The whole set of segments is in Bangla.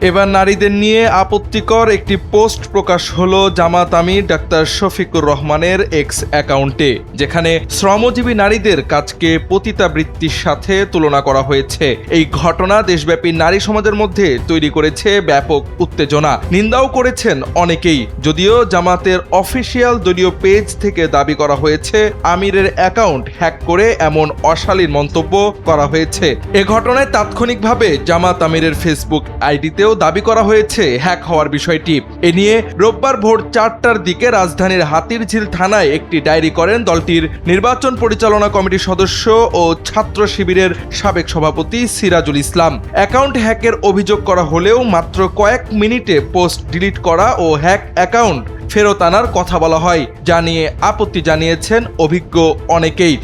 এবার নারীদের নিয়ে আপত্তিকর একটি পোস্ট প্রকাশ হলো জামাত আমির ডাক্তার শফিকুর রহমানের এক্স অ্যাকাউন্টে, যেখানে শ্রমজীবী নারীদের কাজকে পতিতাবৃত্তির সাথে তুলনা করা হয়েছে। এই ঘটনা দেশব্যাপী নারী সমাজের মধ্যে তৈরি করেছে ব্যাপক উত্তেজনা, নিন্দাও করেছেন অনেকেই। যদিও জামাতের অফিসিয়াল দলীয় পেজ থেকে দাবি করা হয়েছে আমিরের অ্যাকাউন্ট হ্যাক করে এমন অশালীন মন্তব্য করা হয়েছে। এ ঘটনায় তাৎক্ষণিকভাবে জামাত আমিরের ফেসবুক আইডিতেও দাবি করা হয়েছে হ্যাক হওয়ার বিষয়টি। এ নিয়ে রোববার ভোর 4টার দিকে রাজধানীর হাতিরঝিল থানায় একটি ডায়েরি করেন দলটির নির্বাচন পরিচালনা কমিটির সদস্য ও ছাত্র শিবিরের সাবেক সভাপতি সিরাজুল ইসলাম। অ্যাকাউন্ট হ্যাকের অভিযোগ করা হলেও মাত্র কয়েক মিনিটে পোস্ট ডিলিট করা ও হ্যাক অ্যাকাউন্ট ফেরত আনার কথা বলা হয়, যা নিয়ে আপত্তি জানিয়েছেন অভিজ্ঞ অনেকেই।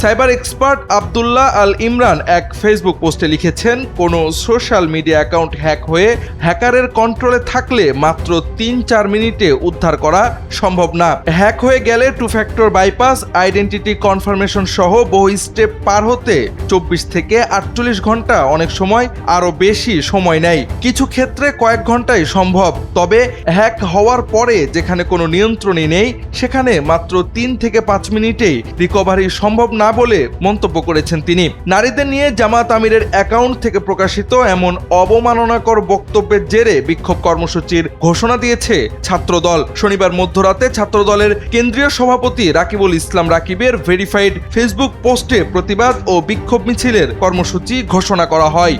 সাইবার এক্সপার্ট আব্দুল্লাহ আল ইমরান এক ফেসবুক পোস্টে লিখেছেন, কোনো সোশ্যাল মিডিয়া অ্যাকাউন্ট হ্যাক হয়ে হ্যাকারের কন্ট্রোলে থাকলে মাত্র 3-4 মিনিটে উদ্ধার করা সম্ভব না। হ্যাক হয়ে গেলে 2 ফ্যাক্টর বাইপাস, আইডেন্টিটি কনফার্মেশন সহ বহু স্টেপ পার হতে 24 থেকে 48 ঘন্টা, অনেক সময় আরও বেশি সময় নেয়। কিছু ক্ষেত্রে কয়েক ঘন্টায় সম্ভব। তবে হ্যাক হওয়ার পরে যেখানে কোনো নিয়ন্ত্রণই নেই, সেখানে মাত্র 3 থেকে 5 মিনিটেই রিকভারি সম্ভব না বলে মন্তব্য করেছেন তিনি। নারীদের নিয়ে জামাত আমিরের অ্যাকাউন্ট থেকে প্রকাশিত এমন অবমাননাকর বক্তব্যের জেরে বিক্ষোভ কর্মসূচির ঘোষণা দিয়েছে ছাত্রদল। শনিবার মধ্যরাতে ছাত্রদলের কেন্দ্রীয় সভাপতি রাকিবুল ইসলাম রাকিবের ভেরিফাইড ফেসবুক পোস্টে প্রতিবাদ ও বিক্ষোভ মিছিলের কর্মসূচি ঘোষণা করা হয়।